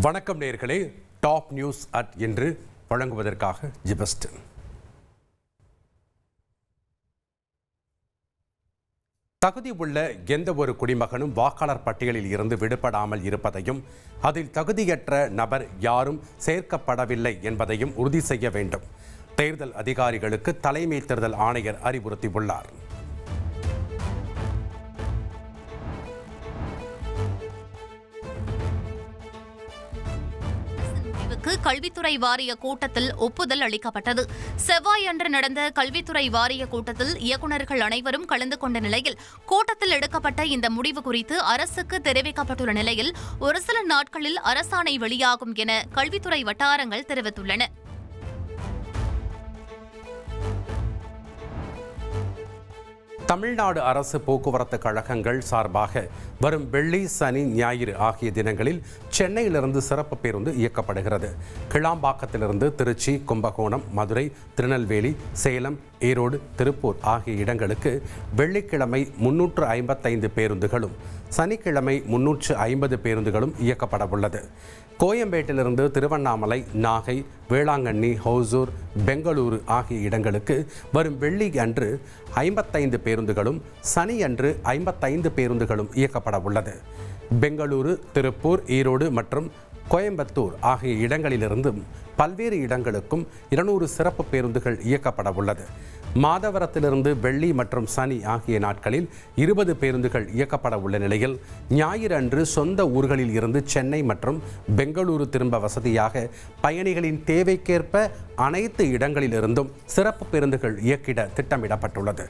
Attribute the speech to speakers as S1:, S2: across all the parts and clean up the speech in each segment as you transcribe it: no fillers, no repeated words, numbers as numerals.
S1: வணக்கம் நேயர்களே, top news என்று வழங்குவதற்காக ஜிபஸ்ட். தகுதி உள்ள எந்த ஒரு குடிமகனும் வாக்காளர் பட்டியலில் இருந்து விடுபடாமல் இருப்பதையும் அதில் தகுதியற்ற நபர் யாரும் சேர்க்கப்படவில்லை என்பதையும் உறுதி செய்ய வேண்டும். தேர்தல் அதிகாரிகளுக்கு தலைமை தேர்தல் ஆணையர் அறிவுறுத்தியுள்ளார்.
S2: கல்வித்துறை வாரிய கூட்டத்தில் ஒப்புதல் அளிக்கப்பட்டது. செவ்வாயன்று நடந்த கல்வித்துறை வாரிய கூட்டத்தில் இயக்குநர்கள் அனைவரும் கலந்து கொண்ட நிலையில் கூட்டத்தில் எடுக்கப்பட்ட இந்த முடிவு குறித்து அரசுக்கு தெரிவிக்கப்பட்டுள்ள நிலையில் ஒரு சில நாட்களில் அரசாணை வெளியாகும் என கல்வித்துறை வட்டாரங்கள் தெரிவித்துள்ளன.
S1: தமிழ்நாடு அரசு போக்குவரத்து கழகங்கள் சார்பாக வரும் வெள்ளி, சனி, ஞாயிறு ஆகிய தினங்களில் சென்னையிலிருந்து சிறப்பு பேருந்து இயக்கப்படுகிறது. கிளாம்பாக்கத்திலிருந்து திருச்சி, கும்பகோணம், மதுரை, திருநெல்வேலி, சேலம், ஈரோடு, திருப்பூர் ஆகிய இடங்களுக்கு வெள்ளிக்கிழமை 355 பேருந்துகளும் சனிக்கிழமை 350 பேருந்துகளும் இயக்கப்பட உள்ளது. கோயம்பேட்டிலிருந்து திருவண்ணாமலை, நாகை, வேளாங்கண்ணி, ஹோசூர், பெங்களூரு ஆகிய இடங்களுக்கு வரும் வெள்ளி அன்று 55 பேருந்துகளும் சனி அன்று 55 பேருந்துகளும் இயக்கப்பட உள்ளது. பெங்களூரு, திருப்பூர், ஈரோடு மற்றும் கோயம்புத்தூர் ஆகிய இடங்களிலிருந்தும் பல்வேறு இடங்களுக்கும் 200 சிறப்பு பேருந்துகள் இயக்கப்பட உள்ளது. மாதவரத்திலிருந்து வெள்ளி மற்றும் சனி ஆகிய நாட்களில் 20 பேருந்துகள் இயக்கப்பட உள்ள நிலையில் ஞாயிறு அன்று சொந்த ஊர்களில் இருந்து சென்னை மற்றும் பெங்களூரு திரும்ப வசதியாக பயணிகளின் தேவைக்கேற்ப அனைத்து இடங்களிலிருந்தும் சிறப்பு பேருந்துகள் இயக்கிட திட்டமிடப்பட்டுள்ளது.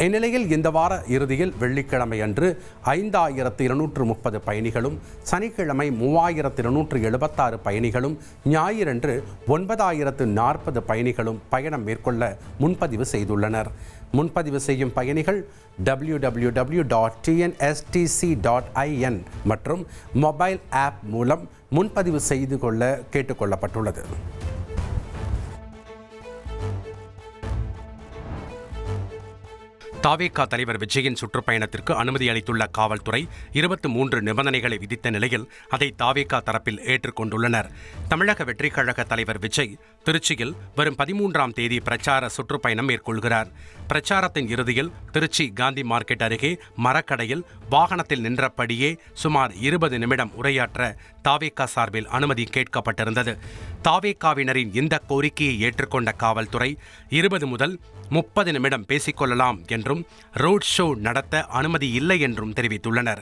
S1: இந்நிலையில் இந்த வார இறுதியில் வெள்ளிக்கிழமை அன்று 5230 பயணிகளும், சனிக்கிழமை 3276 பயணிகளும், ஞாயிறன்று 9040 பயணிகளும் பயணம் மேற்கொள்ள முன்பதிவு செய்துள்ளனர். முன்பதிவு செய்யும் பயணிகள் www.tnstc.in மற்றும் மொபைல் ஆப் மூலம் முன்பதிவு செய்து கொள்ள கேட்டுக்கொள்ளப்பட்டுள்ளது. தாவேகா தலைவர் விஜயின் சுற்றுப்பயணத்திற்கு அனுமதி அளித்துள்ள காவல்துறை 23 நிபந்தனைகளை விதித்த நிலையில் அதை தாவேகா தரப்பில் ஏற்றுக்கொண்டுள்ளனர். தமிழக வெற்றிக் கழக தலைவர் விஜய் திருச்சியில் வரும் 13ஆம் தேதி பிரச்சார சுற்றுப்பயணம் மேற்கொள்கிறார். பிரச்சாரத்தின் இறுதியில் திருச்சி காந்தி மார்க்கெட் அருகே மரக்கடையில் வாகனத்தில் நின்றபடியே சுமார் 20 நிமிடம் உரையாற்ற தாவேகா சார்பில் அனுமதி கேட்கப்பட்டிருந்தது. தாவேகாவினரின் இந்த கோரிக்கையை ஏற்றுக்கொண்ட காவல்துறை 20 முதல் 30 நிமிடம் பேசிக்கொள்ளலாம் என்றும் ரோட் ஷோ நடத்த அனுமதி இல்லை என்றும் தெரிவித்துள்ளனர்.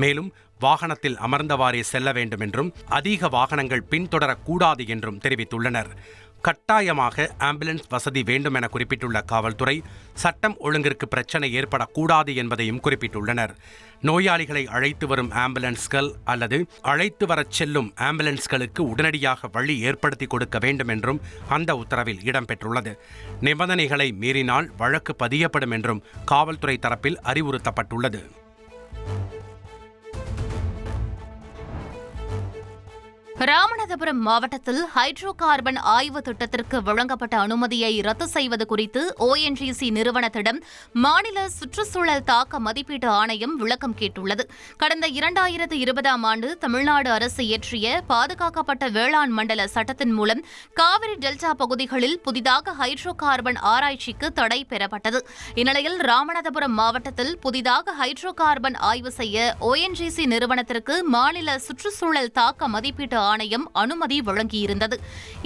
S1: மேலும் வாகனத்தில் அமர்ந்தவாறே செல்ல வேண்டும் என்றும் அதிக வாகனங்கள் பின்தொடரக்கூடாது என்றும் தெரிவித்துள்ளனர். கட்டாயமாக ஆம்புலன்ஸ் வசதி வேண்டும் என குறிப்பிட்டுள்ள காவல்துறை சட்டம் ஒழுங்கிற்கு பிரச்சனை ஏற்படக்கூடாது என்பதையும் குறிப்பிட்டுள்ளனர். நோயாளிகளை அழைத்து வரும் ஆம்புலன்ஸ்கள் அல்லது அழைத்து வரச் செல்லும் ஆம்புலன்ஸ்களுக்கு உடனடியாக வழி ஏற்படுத்தி கொடுக்க வேண்டும் என்றும் அந்த உத்தரவில் இடம்பெற்றுள்ளது. நிபந்தனைகளை மீறினால் வழக்கு பதியப்படும் என்றும் காவல்துறை தரப்பில் அறிவுறுத்தப்பட்டுள்ளது.
S2: ராமநாதபுரம் மாவட்டத்தில் ஹைட்ரோ கார்பன் ஆய்வு திட்டத்திற்கு வழங்கப்பட்ட அனுமதியை ரத்து செய்வது குறித்து ONGC நிறுவனத்திடம் மாநில சுற்றுச்சூழல் தாக்க மதிப்பீட்டு ஆணையம் விளக்கம் கேட்டுள்ளது. கடந்த 2020ஆம் ஆண்டு தமிழ்நாடு அரசு இயற்றிய பாதுகாக்கப்பட்ட வேளாண் மண்டல சட்டத்தின் மூலம் காவிரி டெல்டா பகுதிகளில் புதிதாக ஹைட்ரோ கார்பன் ஆராய்ச்சிக்கு தடை பெறப்பட்டது. இந்நிலையில் ராமநாதபுரம் மாவட்டத்தில் புதிதாக ஹைட்ரோ கார்பன் ஆய்வு செய்ய ONGC நிறுவனத்திற்கு மாநில சுற்றுச்சூழல் தாக்க மதிப்பீட்டு ஆணையம் அனுமதி வழங்கியிருந்தது.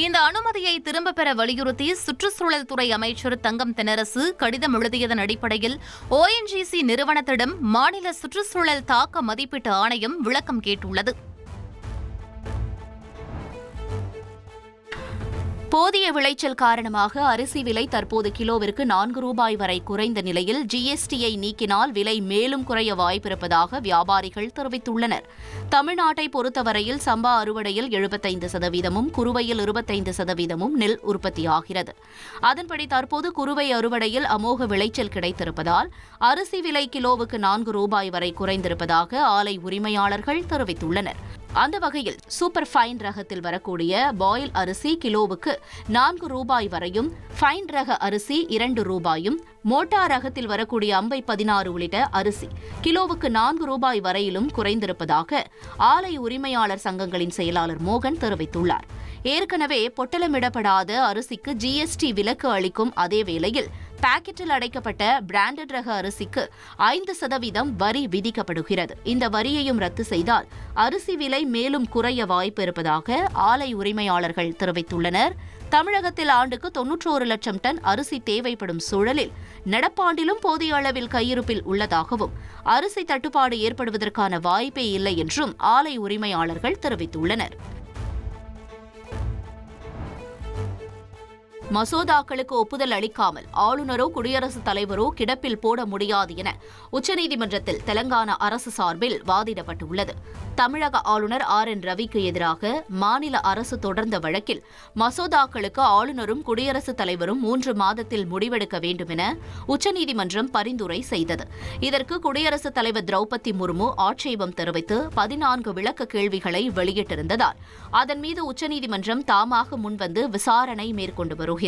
S2: இந்த அனுமதியை திரும்ப பெற வலியுறுத்தி சுற்றுச்சூழல் துறை அமைச்சர் தங்கம் தென்னரசு கடிதம் எழுதியதன் அடிப்படையில் ONGC நிறுவனத்திடம் மாநில சுற்றுச்சூழல் தாக்க மதிப்பீட்டு ஆணையம் விளக்கம் கேட்டுள்ளது. போதிய விளைச்சல் காரணமாக அரிசி விலை தற்போது கிலோவிற்கு 4 ரூபாய் வரை குறைந்த நிலையில் GSTயை நீக்கினால் விலை மேலும் குறைய வாய்ப்பிருப்பதாக வியாபாரிகள் தெரிவித்துள்ளனர். தமிழ்நாட்டை பொறுத்தவரையில் சம்பா அறுவடையில் 75%, குறுவையில் 25% நெல் உற்பத்தியாகிறது. அதன்படி தற்போது குறுவை அறுவடையில் அமோக விளைச்சல் கிடைத்திருப்பதால் அரிசி விலை கிலோவுக்கு 4 ரூபாய் வரை குறைந்திருப்பதாக ஆலை உரிமையாளர்கள் தெரிவித்துள்ளனர்.
S3: அந்த வகையில் சூப்பர் ஃபைன் ரகத்தில் வரக்கூடிய பாயில் அரிசி கிலோவுக்கு 4 ரூபாய் வரையும், ஃபைன் ரக அரிசி 2 ரூபாயும், மோட்டார் ரகத்தில் வரக்கூடிய அம்பை 16 உள்ளிட்ட அரிசி கிலோவுக்கு 4 ரூபாய் வரையிலும் குறைந்திருப்பதாக ஆலை உரிமையாளர் சங்கங்களின் செயலாளர் மோகன் தெரிவித்துள்ளார். ஏற்கனவே பொட்டலமிடப்படாத அரிசிக்கு ஜிஎஸ்டி விலக்கு அளிக்கும் அதே வேளையில் பாக்கெட்டில் அடைக்கப்பட்ட பிராண்டட் ரக அரிசிக்கு 5% வரி விதிக்கப்படுகிறது. இந்த வரியையும் ரத்து செய்தால் அரிசி விலை மேலும் குறைய வாய்ப்பு இருப்பதாக ஆலை உரிமையாளர்கள் தெரிவித்துள்ளனர். தமிழகத்தில் ஆண்டுக்கு 91 லட்சம் டன் அரிசி தேவைப்படும் சூழலில் நடப்பாண்டிலும் போதிய அளவில் கையிருப்பில் உள்ளதாகவும் அரிசி தட்டுப்பாடு ஏற்படுவதற்கான வாய்ப்பே இல்லை என்றும் ஆலை உரிமையாளர்கள் தெரிவித்துள்ளனர். மசோதாக்களுக்கு ஒப்புதல் அளிக்காமல் ஆளுநரோ குடியரசுத் தலைவரோ கிடப்பில் போட முடியாது என உச்சநீதிமன்றத்தில் தெலங்கானா அரசு சார்பில் வாதிடப்பட்டுள்ளது. தமிழக ஆளுநர் RN ரவிக்கு எதிராக மாநில அரசு தொடர்ந்த வழக்கில் மசோதாக்களுக்கு ஆளுநரும் குடியரசுத் தலைவரும் 3 மாதத்தில் முடிவெடுக்க வேண்டும் என உச்சநீதிமன்றம் பரிந்துரை செய்தது. இதற்கு குடியரசுத் தலைவர் திரௌபதி முர்மு ஆட்சேபம் தெரிவித்து 14 விளக்க கேள்விகளை வெளியிட்டிருந்ததால் அதன் மீது உச்சநீதிமன்றம் தாமாக முன்வந்து விசாரணை மேற்கொண்டு வருகிறது.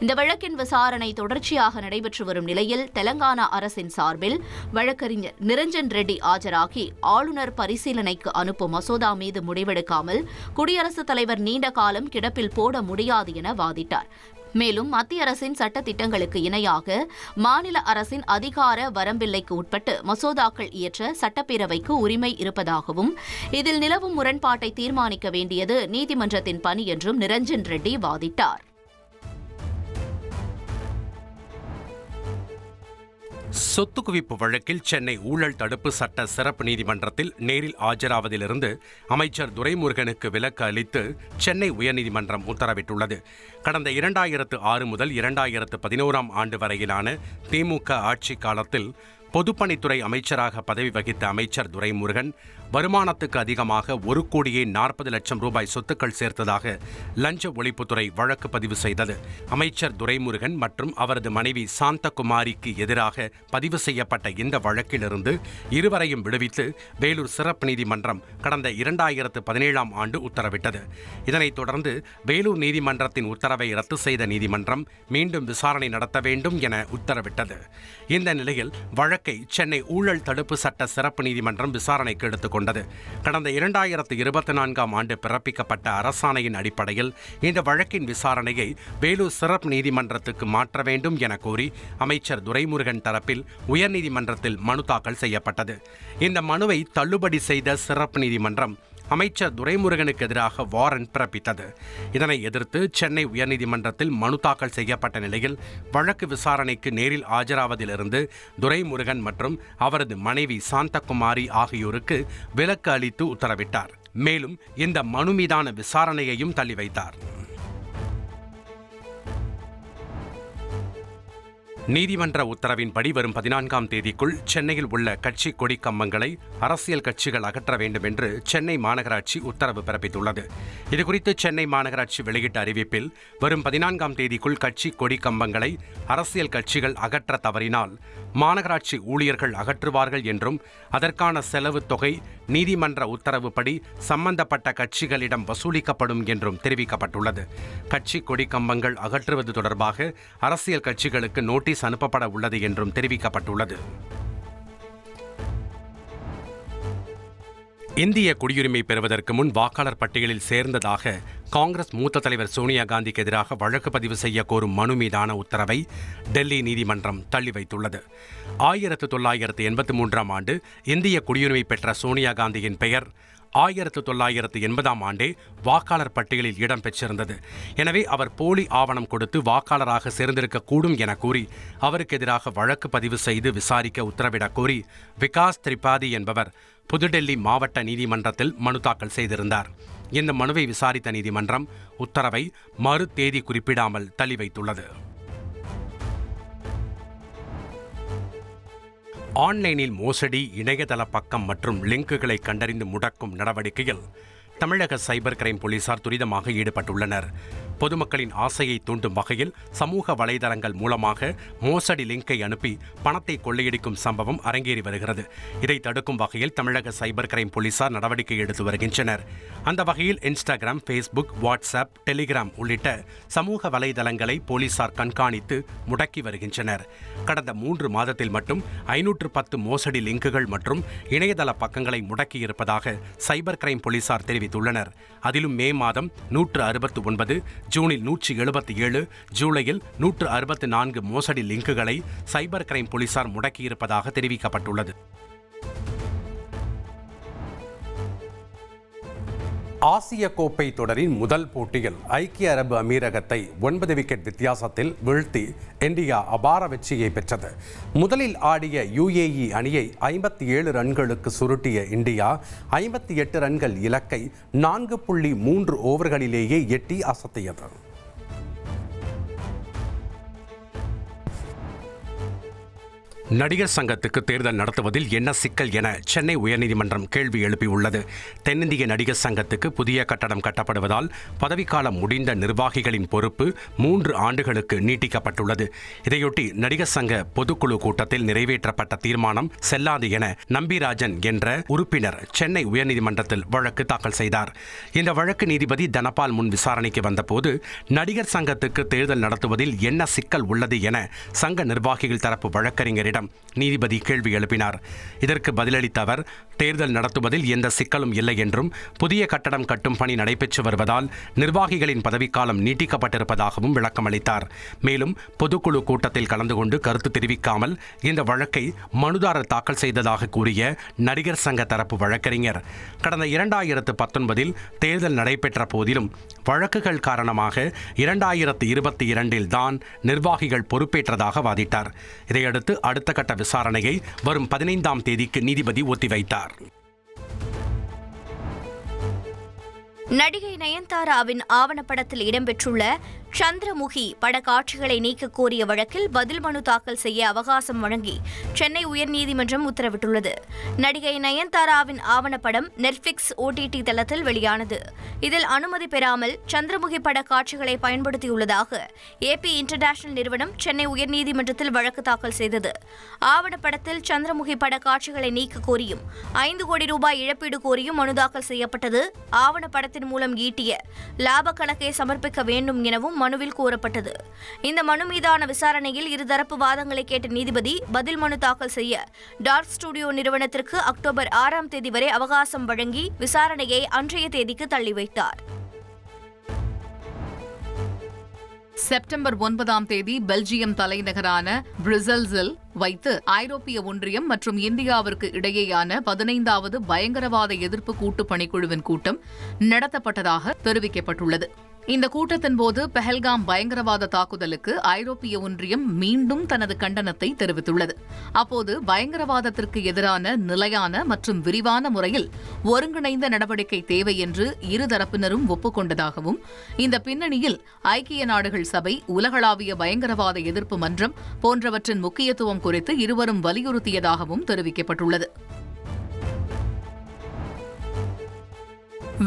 S3: இந்த வழக்கின் விசாரணை தொடர்ச்சியாக நடைபெற்று வரும் நிலையில் தெலங்கானா அரசின் சார்பில் வழக்கறிஞர் நிரஞ்சன் ரெட்டி ஆஜராகி ஆளுநர் பரிசீலனைக்கு அனுப்பும் மசோதா மீது முடிவெடுக்காமல் குடியரசுத் தலைவர் நீண்ட காலம் கிடப்பில் போட முடியாது என வாதிட்டார். மேலும் மத்திய அரசின் சட்ட திட்டங்களுக்கு இணையாக மாநில அரசின் அதிகார வரம்பில்லைக்கு உட்பட்டு மசோதாக்கள் இயற்ற சட்டப்பேரவைக்கு உரிமை இருப்பதாகவும் இதில் நிலவும் முரண்பாட்டை தீர்மானிக்க வேண்டியது நீதிமன்றத்தின் பணி என்றும் நிரஞ்சன் ரெட்டி வாதிட்டார்.
S1: சொத்து குவிப்பு வழக்கில் சென்னை ஊழல் தடுப்பு சட்ட சிறப்பு நீதிமன்றத்தில் நேரில் ஆஜராவதிலிருந்து அமைச்சர் துரைமுருகனுக்கு விலக்கு அளித்து சென்னை உயர்நீதிமன்றம் உத்தரவிட்டுள்ளது. கடந்த 2006 முதல் 2011 ஆண்டு வரையிலான திமுக ஆட்சி காலத்தில் பொதுப்பணித்துறை அமைச்சராக பதவி வகித்த அமைச்சர் துரைமுருகன் வருமானத்துக்கு அதிகமாக 1,40,00,000 ரூபாய் சொத்துக்கள் சேர்த்ததாக லஞ்ச ஒழிப்புத்துறை வழக்கு பதிவு செய்தது. அமைச்சர் துரைமுருகன் மற்றும் அவரது மனைவி சாந்தகுமாரிக்கு எதிராக பதிவு செய்யப்பட்ட இந்த வழக்கிலிருந்து இருவரையும் விடுவித்து வேலூர் சிறப்பு நீதிமன்றம் கடந்த 2017 ஆண்டு உத்தரவிட்டது. இதனைத் தொடர்ந்து வேலூர் நீதிமன்றத்தின் உத்தரவை ரத்து செய்த நீதிமன்றம் மீண்டும் விசாரணை நடத்த வேண்டும் என உத்தரவிட்டது. இந்த நிலையில் வழக்கை சென்னை ஊழல் தடுப்பு சட்ட சிறப்பு நீதிமன்றம் விசாரணைக்கு எடுத்துக் கொண்டது. கடந்த 2024 ஆண்டு பிறப்பிக்கப்பட்ட அரசாணையின் அடிப்படையில் இந்த வழக்கின் விசாரணையை வேலூர் சிறப்பு நீதிமன்றத்துக்கு மாற்ற வேண்டும் என கோரி அமைச்சர் துரைமுருகன் தரப்பில் உயர்நீதிமன்றத்தில் மனு தாக்கல் செய்யப்பட்டது. இந்த மனுவை தள்ளுபடி செய்த சிறப்பு நீதிமன்றம் அமைச்சர் துரைமுருகனுக்கு எதிராக வாரண்ட் பிறப்பித்தது. இதனை எதிர்த்து சென்னை உயர்நீதிமன்றத்தில் மனு தாக்கல் செய்யப்பட்ட நிலையில் வழக்கு விசாரணைக்கு நேரில் ஆஜராவதிலிருந்து துரைமுருகன் மற்றும் அவரது மனைவி சாந்தகுமாரி ஆகியோருக்கு விலக்கு அளித்து உத்தரவிட்டார். மேலும் இந்த மனு மீதான விசாரணையையும் தள்ளி வைத்தார். நீதிமன்ற உத்தரவின்படி வரும் 14ஆம் தேதிக்குள் சென்னையில் உள்ள கட்சி கொடி கம்பங்களை அரசியல் கட்சிகள் அகற்ற வேண்டும் என்று சென்னை மாநகராட்சி உத்தரவு பிறப்பித்துள்ளது. இதுகுறித்து சென்னை மாநகராட்சி வெளியிட்ட அறிவிப்பில் வரும் 14ஆம் தேதிக்குள் கட்சி கொடி கம்பங்களை அரசியல் கட்சிகள் அகற்ற தவறினால் மாநகராட்சி ஊழியர்கள் அகற்றுவார்கள் என்றும் அதற்கான செலவு தொகை நீதிமன்ற உத்தரவுப்படி சம்பந்தப்பட்ட கட்சிகளிடம் வசூலிக்கப்படும் என்றும் தெரிவிக்கப்பட்டுள்ளது. கட்சி கொடி கம்பங்கள் அகற்றுவது தொடர்பாக அரசியல் கட்சிகளுக்கு நோட்டீஸ் அனுப்பப்பட உள்ளது என்றும் தெரிவிக்கப்பட்டுள்ளது. இந்திய குடியுரிமை பெறுவதற்கு முன் வாக்காளர் பட்டியலில் சேர்ந்ததாக காங்கிரஸ் மூத்த தலைவர் சோனியா காந்திக்கு எதிராக வழக்கு பதிவு செய்ய கோரும் மனு மீதான உத்தரவை டெல்லி நீதிமன்றம் தள்ளி வைத்துள்ளது. 1983 ஆண்டு இந்திய குடியுரிமை பெற்ற சோனியா காந்தியின் பெயர் 1980 ஆண்டே வாக்காளர் பட்டியலில் இடம்பெற்றிருந்தது. எனவே அவர் போலி ஆவணம் கொடுத்து வாக்காளராக சேர்ந்திருக்கக்கூடும் என கூறி அவருக்கு எதிராக வழக்கு பதிவு செய்து விசாரிக்க உத்தரவிடக் கோரி விகாஸ் திரிபாதி என்பவர் புதுடெல்லி மாவட்ட நீதிமன்றத்தில் மனு தாக்கல் செய்திருந்தார். இந்த மனுவை விசாரித்த நீதிமன்றம் உத்தரவை மறு தேதி குறிப்பிடாமல் தள்ளி வைத்துள்ளது. ஆன்லைனில் மோசடி, இணையதள பக்கம் மற்றும் லிங்குகளை கண்டறிந்து முடக்கும் நடவடிக்கையில் தமிழக சைபர் கிரைம் போலீசார் துரிதமாக ஈடுபட்டுள்ளனர். பொதுமக்களின் ஆசையை தூண்டும் வகையில் சமூக வலைதளங்கள் மூலமாக மோசடி லிங்கை அனுப்பி பணத்தை கொள்ளையடிக்கும் சம்பவம் அரங்கேறி வருகிறது. இதை தடுக்கும் வகையில் தமிழக சைபர் கிரைம் போலீசார் நடவடிக்கை எடுத்து வருகின்றனர். அந்த வகையில் இன்ஸ்டாகிராம், ஃபேஸ்புக், வாட்ஸ்அப், டெலிகிராம் உள்ளிட்ட சமூக வலைதளங்களை போலீசார் கண்காணித்து முடக்கி வருகின்றனர். கடந்த 3 மாதத்தில் மட்டும் 510 மோசடி லிங்குகள் மற்றும் இணையதள பக்கங்களை முடக்கியிருப்பதாக சைபர் கிரைம் போலீசார் தெரிவித்துள்ளனர். அதிலும் மே மாதம் 169, ஜூனில் 177, ஜூலையில் 164 மோசடி லிங்குகளை சைபர் கிரைம் போலீசார் முடக்கியிருப்பதாக தெரிவிக்கப்பட்டுள்ளது. ஆசிய கோப்பை தொடரின் முதல் போட்டியில் ஐக்கிய அரபு அமீரகத்தை 9 விக்கெட் வித்தியாசத்தில் வீழ்த்தி இந்தியா அபார வெற்றியை பெற்றது. முதலில் ஆடிய UAE அணியை 57 ரன்களுக்கு சுருட்டிய இந்தியா 58 ரன்கள் இலக்கை 4.3 ஓவர்களிலேயே எட்டி அசத்தியது. நடிகர் சங்கத்துக்கு தேர்தல் நடத்துவதில் என்ன சிக்கல் என சென்னை உயர்நீதிமன்றம் கேள்வி எழுப்பியுள்ளது. தென்னிந்திய நடிகர் சங்கத்துக்கு புதிய கட்டடம் கட்டப்படுவதால் பதவிக்காலம் முடிந்த நிர்வாகிகளின் பொறுப்பு 3 ஆண்டுகளுக்கு நீட்டிக்கப்பட்டுள்ளது. இதையொட்டி நடிகர் சங்க பொதுக்குழு கூட்டத்தில் நிறைவேற்றப்பட்ட தீர்மானம் செல்லாது என நம்பிராஜன் என்ற உறுப்பினர் சென்னை உயர்நீதிமன்றத்தில் வழக்கு தாக்கல் செய்தார். இந்த வழக்கு நீதிபதி தனபால் முன் விசாரணைக்கு வந்தபோது நடிகர் சங்கத்துக்கு தேர்தல் நடத்துவதில் என்ன சிக்கல் உள்ளது என சங்க நிர்வாகிகள் தரப்பு வழக்கறிஞரிடம் நீதிபதி கேள்வி எழுப்பினார். இதற்கு பதிலளித்த அவர், தேர்தல் நடத்துவதில் எந்த சிக்கலும் இல்லை என்றும் புதிய கட்டடம் கட்டும் பணி நடைபெற்று வருவதால் நிர்வாகிகளின் பதவிக்காலம் நீட்டிக்கப்பட்டிருப்பதாகவும் விளக்கம் அளித்தார். மேலும் பொதுக்குழு கூட்டத்தில் கலந்து கொண்டு கருத்து தெரிவிக்காமல் இந்த வழக்கை மனுதாரர் தாக்கல் செய்ததாக கூறிய நடிகர் சங்க தரப்பு வழக்கறிஞர், கடந்த 2019 தேர்தல் நடைபெற்ற போதிலும் வழக்குகள் காரணமாக 2022 தான் நிர்வாகிகள் பொறுப்பேற்றதாக வாதிட்டார். இதையடுத்து அடுத்த கட்ட விசாரணையை வரும் 15ஆம் தேதிக்கு நீதிபதி ஒத்திவைத்தார்.
S4: நடிகை நயன்தாராவின் ஆவணப்படத்தில் இடம்பெற்றுள்ள சந்திரமுகி பட காட்சிகளை நீக்க கோரிய வழக்கில் பதில் மனு தாக்கல் செய்ய அவகாசம் வழங்கி சென்னை உயர்நீதிமன்றம் உத்தரவிட்டுள்ளது. நடிகை நயன்தாராவின் ஆவணப்படம் நெட்ஃபிளிக்ஸ் OTT தளத்தில் வெளியானது. இதில் அனுமதி பெறாமல் சந்திரமுகி பட காட்சிகளை பயன்படுத்தியுள்ளதாக AP இன்டர்நேஷனல் நிறுவனம் சென்னை உயர்நீதிமன்றத்தில் வழக்கு தாக்கல் செய்தது. ஆவணப்படத்தில் சந்திரமுகி பட காட்சிகளை நீக்க கோரியும் 5 கோடி ரூபாய் இழப்பீடு கோரியும் மனு தாக்கல் செய்யப்பட்டது. ஆவணப்படத்தின் மூலம் ஈட்டிய லாப கணக்கை சமர்ப்பிக்க வேண்டும் எனவும் மனுவில் கூறப்பட்டது. இந்த மனு மீதான விசாரணையில் இருதரப்பு வாதங்களை கேட்ட நீதிபதி பதில் மனு தாக்கல் செய்ய டார்க் ஸ்டுடியோ நிறுவனத்திற்கு அக்டோபர் 6ஆம் தேதி வரை அவகாசம் வழங்கி விசாரணையை அன்றைய தேதிக்கு தள்ளி வைத்தார்.
S2: செப்டம்பர் 9ஆம் தேதி பெல்ஜியம் தலைநகரான பிரசல்ஸில் வைத்து ஐரோப்பிய ஒன்றியம் மற்றும் இந்தியாவிற்கு இடையேயான 15வது பயங்கரவாத எதிர்ப்பு கூட்டு பணிக்குழுவின் கூட்டம் நடத்தப்பட்டதாக தெரிவிக்கப்பட்டுள்ளது. இந்த கூட்டத்தின் போது பெஹல்காம் பயங்கரவாத தாக்குதலுக்கு ஐரோப்பிய ஒன்றியம் மீண்டும் தனது கண்டனத்தை தெரிவித்துள்ளது. அப்போது பயங்கரவாதத்திற்கு எதிரான நிலையான மற்றும் விரிவான முறையில் ஒருங்கிணைந்த நடவடிக்கை தேவை என்று இருதரப்பினரும் ஒப்புக்கொண்டதாகவும், இந்த பின்னணியில் ஐக்கிய நாடுகள் சபை, உலகளாவிய பயங்கரவாத எதிர்ப்பு மன்றம் போன்றவற்றின் முக்கியத்துவம் குறித்து இருவரும் வலியுறுத்தியதாகவும் தெரிவிக்கப்பட்டுள்ளது.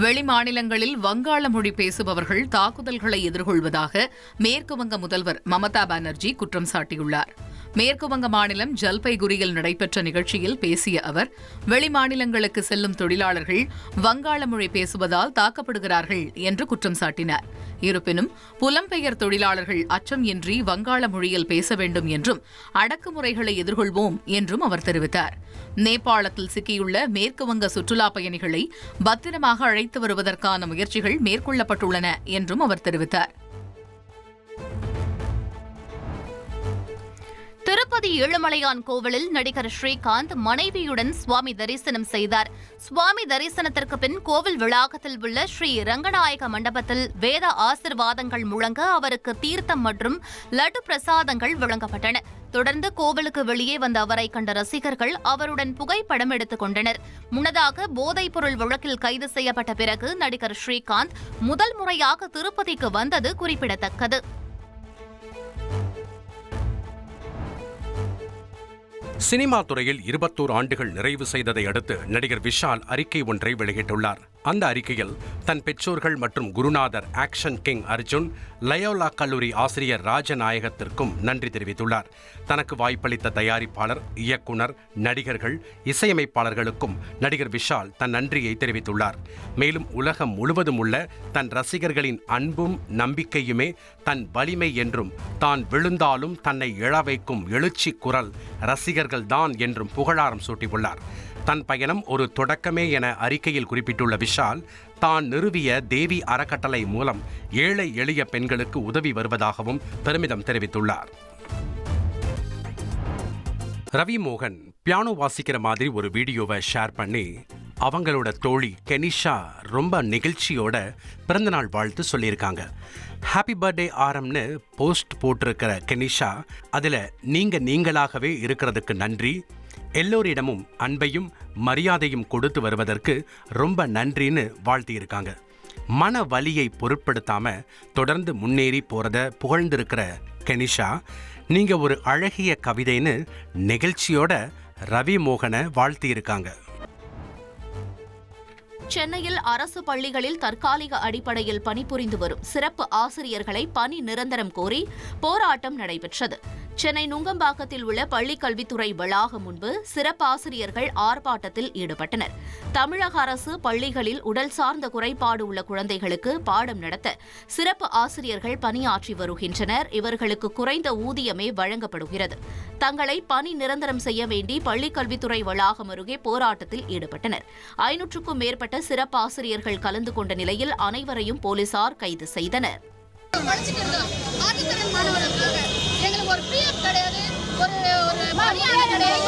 S2: வெளிமாநிலங்களில் வங்காள மொழி பேசுபவர்கள் தாக்குதல்களை எதிர்கொள்வதாக மேற்குவங்க முதல்வர் மமதா பானர்ஜி குற்றம் சாட்டியுள்ளார். மேற்குவங்க மாநிலம் ஜல்பைகுரியில் நடைபெற்ற நிகழ்ச்சியில் பேசிய அவர், வெளிமாநிலங்களுக்கு செல்லும் தொழிலாளர்கள் வங்காள மொழி பேசுவதால் தாக்கப்படுகிறார்கள் என்று குற்றம் சாட்டினார். இருப்பினும் புலம்பெயர் தொழிலாளர்கள் அச்சம் இன்றி வங்காள மொழியில் பேச வேண்டும் என்றும் அடக்குமுறைகளை எதிர்கொள்வோம் என்றும் அவர் தெரிவித்தார். நேபாளத்தில் சிக்கியுள்ள மேற்குவங்க சுற்றுலா பயணிகளை பத்திரமாக அழைத்து வருவதற்கான முயற்சிகள் மேற்கொள்ளப்பட்டுள்ளன என்றும் அவர் தெரிவித்தார். திருப்பதி ஏழுமலையான் கோவிலில் நடிகர் ஸ்ரீகாந்த் மனைவியுடன் சுவாமி தரிசனம் செய்தார். சுவாமி தரிசனத்திற்கு பின் கோவில் வளாகத்தில் உள்ள ஸ்ரீ ரங்கநாயக மண்டபத்தில் வேத ஆசிர்வாதங்கள் முழங்க அவருக்கு தீர்த்தம் மற்றும் லட்டு பிரசாதங்கள் வழங்கப்பட்டன. தொடர்ந்து கோவிலுக்கு வெளியே வந்த அவரை கண்ட ரசிகர்கள் அவருடன் புகைப்படம் எடுத்துக் கொண்டனர். முன்னதாக போதைப் பொருள் வழக்கில் கைது செய்யப்பட்ட பிறகு நடிகர் ஸ்ரீகாந்த் முதல் முறையாக திருப்பதிக்கு வந்தது குறிப்பிடத்தக்கது.
S1: சினிமா துறையில் 21 ஆண்டுகள் நிறைவு செய்ததை அடுத்து நடிகர் விஷால் அறிக்கை ஒன்றை வெளியிட்டுள்ளார். அந்த அறிக்கையில் தன் பெற்றோர்கள் மற்றும் குருநாதர் ஆக்ஷன் கிங் அர்ஜுன், லயோலா கல்லூரி ஆசிரியர் ராஜநாயகத்திற்கும் நன்றி தெரிவித்துள்ளார். தனக்கு வாய்ப்பளித்த தயாரிப்பாளர், இயக்குனர், நடிகர்கள், இசையமைப்பாளர்களுக்கும் நடிகர் விஷால் தன் நன்றியை தெரிவித்துள்ளார். மேலும் உலகம் முழுவதும் உள்ள தன் ரசிகர்களின் அன்பும் நம்பிக்கையுமே தன் வலிமை என்றும், தான் விழுந்தாலும் தன்னை எழ வைக்கும் எழுச்சி குரல் ரசிகர்கள்தான் என்றும் புகழாரம் சூட்டியுள்ளார். தன் பயணம் ஒரு தொடக்கமே என அறிக்கையில் குறிப்பிட்டுள்ள விஷால், தான் நிறுவிய தேவி அறக்கட்டளை மூலம் ஏழை எளிய பெண்களுக்கு உதவி வருவதாகவும் பெருமிதம் தெரிவித்துள்ளார். ரவி மோகன் பியானோ வாசிக்கிற மாதிரி ஒரு வீடியோவை ஷேர் பண்ணி அவங்களோட தோழி கெனிஷா ரொம்ப நெகிழ்ச்சியோட பிறந்தநாள் வாழ்த்து சொல்லியிருக்காங்க. ஹாப்பி பர்த்டே ஆரம்னு போஸ்ட் போட்டிருக்கிற கெனிஷா அதில் நீங்களாகவே இருக்கிறதுக்கு நன்றி, எல்லோரிடமும் அன்பையும் மரியாதையும் கொடுத்து வருவதற்கு ரொம்ப நன்றின்னு வாழ்த்தியிருக்காங்க. மன வலியை பொருட்படுத்தாம தொடர்ந்து முன்னேறி போறத புகழ்ந்திருக்கிற கெனிஷா, நீங்க ஒரு அழகிய கவிதைன்னு நெகிழ்ச்சியோட ரவி மோகனை வாழ்த்தியிருக்காங்க.
S3: சென்னையில் அரசு பள்ளிகளில் தற்காலிக அடிப்படையில் பணிபுரிந்து வரும் சிறப்பு ஆசிரியர்களை பணி நிரந்தரம் கோரி போராட்டம் நடைபெற்றது. சென்னை நுங்கம்பாக்கத்தில் உள்ள பள்ளிக் கல்வித்துறை வளாகம் முன்பு சிறப்பாசிரியர்கள் ஆர்ப்பாட்டத்தில் ஈடுபட்டனர். தமிழக அரசு பள்ளிகளில் உடல் சார்ந்த குறைபாடு உள்ள குழந்தைகளுக்கு பாடம் நடத்த சிறப்பு ஆசிரியர்கள் பணியாற்றி வருகின்றனர். இவர்களுக்கு குறைந்த ஊதியமே வழங்கப்படுகிறது. தங்களை பணி நிரந்தரம் செய்ய வேண்டி பள்ளிக் கல்வித்துறை வளாகம் அருகே போராட்டத்தில் ஈடுபட்டனர். 500க்கும் மேற்பட்ட சிறப்பாசிரியர்கள் கலந்து கொண்ட நிலையில் அனைவரையும் போலீசார் கைது செய்தனர்.
S5: ஒரு பிஎஃப் கிடையாது, ஒரு மரியாதை கிடையாது.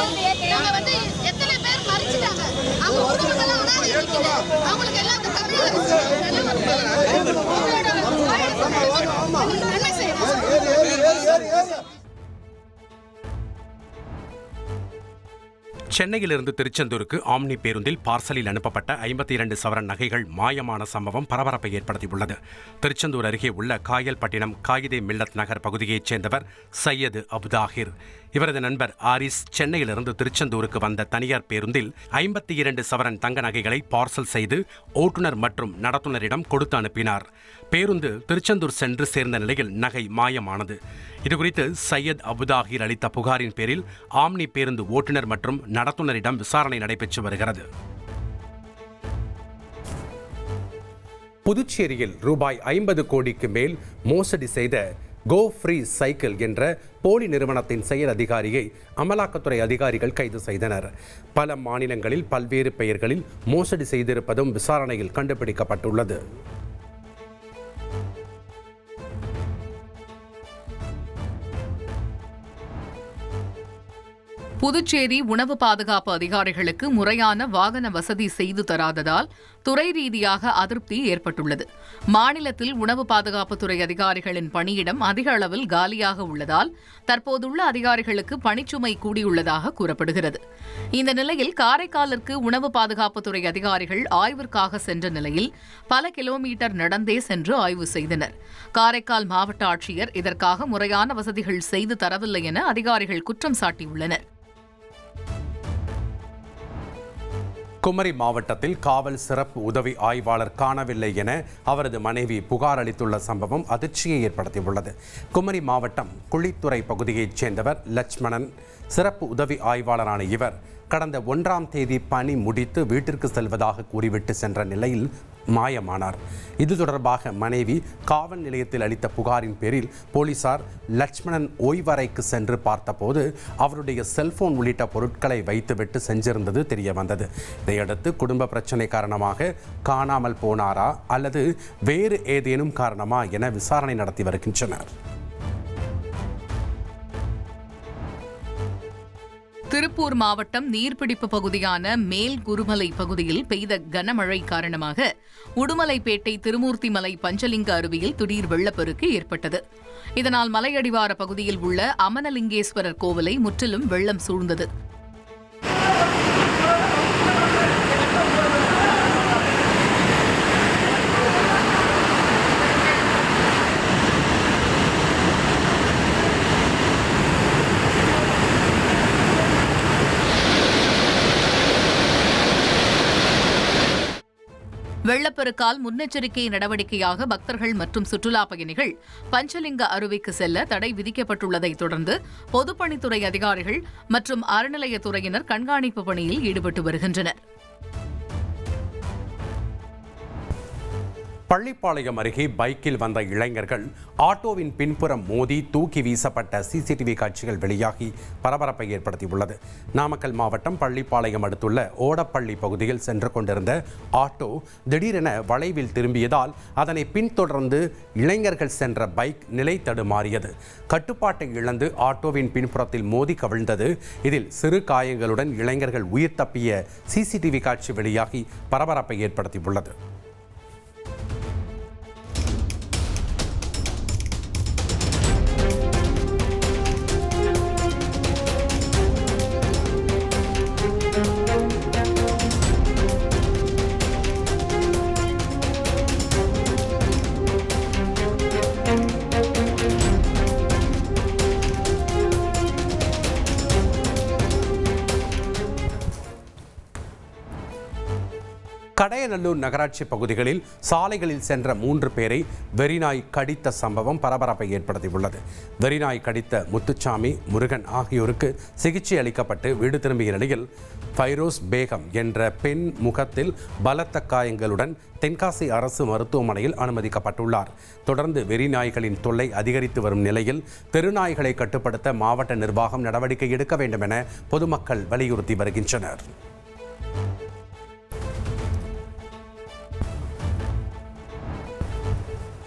S5: நாங்க வந்து எத்தனை பேர் மறிச்சிட்டாங்க, அவங்க குடும்பங்கள்லாம் அனாதை இருக்குது. அவங்களுக்கு எல்லாம் இந்த தமிழக நன்மை செய்யணும்.
S1: சென்னையிலிருந்து திருச்செந்தூருக்கு ஆம்னி பேருந்தில் பார்சலில் அனுப்பப்பட்ட 52 சவரன் நகைகள் மாயமான சம்பவம் பரபரப்பை ஏற்படுத்தியுள்ளது. திருச்செந்தூர் அருகே உள்ள காயல்பட்டினம் காயிதே மில்லத் நகர் பகுதியைச் சேர்ந்தவர் சையது அபுதாஹிர். இவரது நண்பர் ஆரிஸ் சென்னையிலிருந்து திருச்செந்தூருக்கு வந்த தனியார் பேருந்தில் 52 சவரன் தங்க நகைகளை பார்சல் செய்து ஓட்டுநர் மற்றும் நடத்துனரிடம் கொடுத்து அனுப்பினார். பேருந்து திருச்செந்தூர் சென்று சேர்ந்த நிலையில் நகை மாயமானது. இதுகுறித்து சையத் அபுதாஹிர் அளித்த புகாரின் பேரில் ஆம்னி பேருந்து ஓட்டுநர் மற்றும் நடத்துனரிடம் விசாரணை நடைபெற்று வருகிறது. புதுச்சேரியில் ரூபாய் 50 கோடிக்கு மேல் மோசடி செய்த கோ ஃப்ரீ சைக்கிள் என்ற போலி நிறுவனத்தின் செயல் அதிகாரியை அமலாக்கத்துறை அதிகாரிகள் கைது செய்தனர். பல மாநிலங்களில் பல்வேறு பெயர்களில் மோசடி செய்திருப்பதும் விசாரணையில் கண்டுபிடிக்கப்பட்டுள்ளது.
S6: புதுச்சேரி உணவு பாதுகாப்பு அதிகாரிகளுக்கு முறையான வாகன வசதி செய்து தராததால் துறை ரீதியாக அதிருப்தி ஏற்பட்டுள்ளது. மாநிலத்தில் உணவு பாதுகாப்புத்துறை அதிகாரிகளின் பணியிடம் அதிக அளவில் காலியாக உள்ளதால் தற்போதுள்ள அதிகாரிகளுக்கு பணிச்சுமை கூடியுள்ளதாக கூறப்படுகிறது. இந்த நிலையில் காரைக்காலிற்கு உணவு பாதுகாப்புத்துறை அதிகாரிகள் ஆய்விற்காக சென்ற நிலையில் பல கிலோமீட்டர் நடந்தே சென்று ஆய்வு செய்தனர். காரைக்கால் மாவட்ட ஆட்சியர் இதற்காக முறையான வசதிகள் செய்து தரவில்லை என அதிகாரிகள் குற்றம் சாட்டியுள்ளனர்.
S1: குமரி மாவட்டத்தில் காவல் சிறப்பு உதவி ஆய்வாளர் காணவில்லை என அவரது மனைவி புகார் அளித்துள்ள சம்பவம் அதிர்ச்சியை ஏற்படுத்தியுள்ளது. குமரி மாவட்டம் குழித்துறை பகுதியைச் சேர்ந்தவர் லட்சுமணன். சிறப்பு உதவி ஆய்வாளரான இவர் கடந்த 1ஆம் தேதி பணி முடித்து வீட்டிற்கு செல்வதாக கூறிவிட்டு சென்ற நிலையில் மாயமானார். இது தொடர்பாக மனைவி காவல் நிலையத்தில் அளித்த புகாரின் பேரில் போலீசார் லட்சுமணன் ஓய்வறைக்கு சென்று பார்த்தபோது அவருடைய செல்போன் உள்ளிட்ட பொருட்களை வைத்துவிட்டு சென்றிருந்தது தெரிய வந்தது. இதையடுத்து குடும்ப பிரச்சனை காரணமாக காணாமல் போனாரா அல்லது வேறு ஏதேனும் காரணமா என விசாரணை நடத்தி வருகின்றனர்.
S6: திருப்பூர் மாவட்டம் நீர்பிடிப்பு பகுதியான மேல் குருமலை பகுதியில் பெய்த கனமழை காரணமாக உடுமலைப்பேட்டை திருமூர்த்திமலை பஞ்சலிங்க அருவியில் திடீர் வெள்ளப்பெருக்கு ஏற்பட்டது. இதனால் மலையடிவார பகுதியில் உள்ள அமனலிங்கேஸ்வரர் கோவிலை முற்றிலும் வெள்ளம் சூழ்ந்தது. வெள்ளப்பெருக்கால் முன்னெச்சரிக்கை நடவடிக்கையாக பக்தர்கள் மற்றும் சுற்றுலா பயணிகள் பஞ்சலிங்க அருவிக்கு செல்ல தடை விதிக்கப்பட்டுள்ளதை தொடர்ந்து பொதுப்பணித்துறை அதிகாரிகள் மற்றும் அறநிலையத்துறையினர் கண்காணிப்பு பணியில் ஈடுபட்டு வருகின்றனர்.
S1: பள்ளிப்பாளையம் அருகே பைக்கில் வந்த இளைஞர்கள் ஆட்டோவின் பின்புறம் மோதி தூக்கி வீசப்பட்ட சிசிடிவி காட்சிகள் வெளியாகி பரபரப்பை ஏற்படுத்தியுள்ளது. நாமக்கல் மாவட்டம் பள்ளிப்பாளையம் அடுத்துள்ள ஓடப்பள்ளி பகுதியில் சென்று கொண்டிருந்த ஆட்டோ திடீரென வளைவில் திரும்பியதால் அதனை பின்தொடர்ந்து இளைஞர்கள் சென்ற பைக் நிலை தடுமாறியது. கட்டுப்பாட்டை இழந்து ஆட்டோவின் பின்புறத்தில் மோதி கவிழ்ந்தது. இதில் சிறு காயங்களுடன் இளைஞர்கள் உயிர் தப்பிய சிசிடிவி காட்சி வெளியாகி பரபரப்பை ஏற்படுத்தியுள்ளது. கடையநல்லூர் நகராட்சி பகுதிகளில் சாலைகளில் சென்ற 3 பேரை வெறிநாய் கடித்த சம்பவம் பரபரப்பை ஏற்படுத்தியுள்ளது. வெறிநாய் கடித்த முத்துச்சாமி, முருகன் ஆகியோருக்கு சிகிச்சை அளிக்கப்பட்டு வீடு திரும்பிய நிலையில் ஃபைரோஸ் பேகம் என்ற பெண் முகத்தில் பலத்த காயங்களுடன் தென்காசி அரசு மருத்துவமனையில் அனுமதிக்கப்பட்டுள்ளார். தொடர்ந்து வெறிநாய்களின் தொல்லை அதிகரித்து வரும் நிலையில் தெருநாய்களை கட்டுப்படுத்த மாவட்ட நிர்வாகம் நடவடிக்கை எடுக்க வேண்டும் என பொதுமக்கள் வலியுறுத்தி வருகின்றனர்.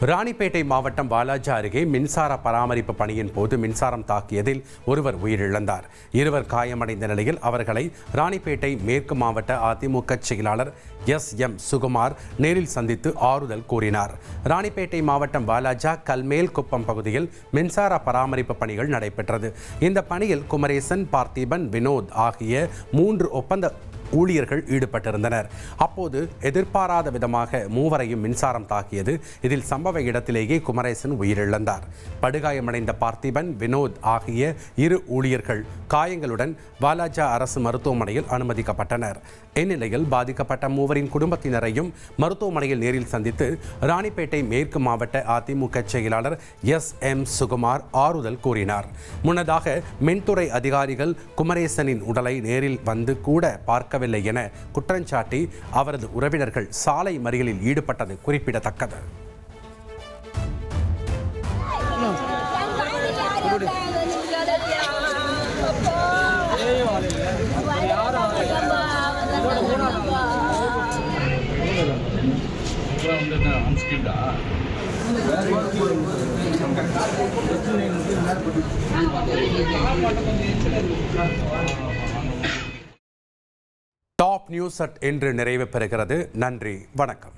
S1: ராணிப்பேட்டை மாவட்டம் வாலாஜா அருகே மின்சார பராமரிப்பு பணியின் போது மின்சாரம் தாக்கியதில் ஒருவர் உயிரிழந்தார். 2 காயமடைந்த நிலையில் அவர்களை ராணிப்பேட்டை மேற்கு மாவட்ட அதிமுக செயலாளர் SM சுகுமார் நேரில் சந்தித்து ஆறுதல் கூறினார். ராணிப்பேட்டை மாவட்டம் வாலாஜா கல்மேல் குப்பம் பகுதியில் மின்சார பராமரிப்பு பணிகள் நடைபெற்றது. இந்த பணியில் குமரேசன், பார்த்திபன், வினோத் ஆகிய 3 ஒப்பந்த ஊழியர்கள் ஈடுபட்டிருந்தனர். அப்போது எதிர்பாராத விதமாக 3வரையும் மின்சாரம் தாக்கியது. இதில் சம்பவ இடத்திலேயே குமரேசன் உயிரிழந்தார். படுகாயமடைந்த பார்த்திபன், வினோத் ஆகிய 2 ஊழியர்கள் காயங்களுடன் வாலாஜா அரசு மருத்துவமனையில் அனுமதிக்கப்பட்டனர். இந்நிலையில் பாதிக்கப்பட்ட 3வரின் குடும்பத்தினரையும் மருத்துவமனையில் நேரில் சந்தித்து ராணிப்பேட்டை மேற்கு மாவட்ட அதிமுக செயலாளர் SM சுகுமார் ஆறுதல் கூறினார். முன்னதாக மின்துறை அதிகாரிகள் குமரேசனின் உடலை நேரில் வந்து கூட பார்க்க என குற்றஞ்சாட்டி அவரது உறவினர்கள் சாலை மறியலில் ஈடுபட்டது குறிப்பிடத்தக்கது. டாப் நியூஸ் என்று நிறைவு பெறுகிறது. நன்றி, வணக்கம்.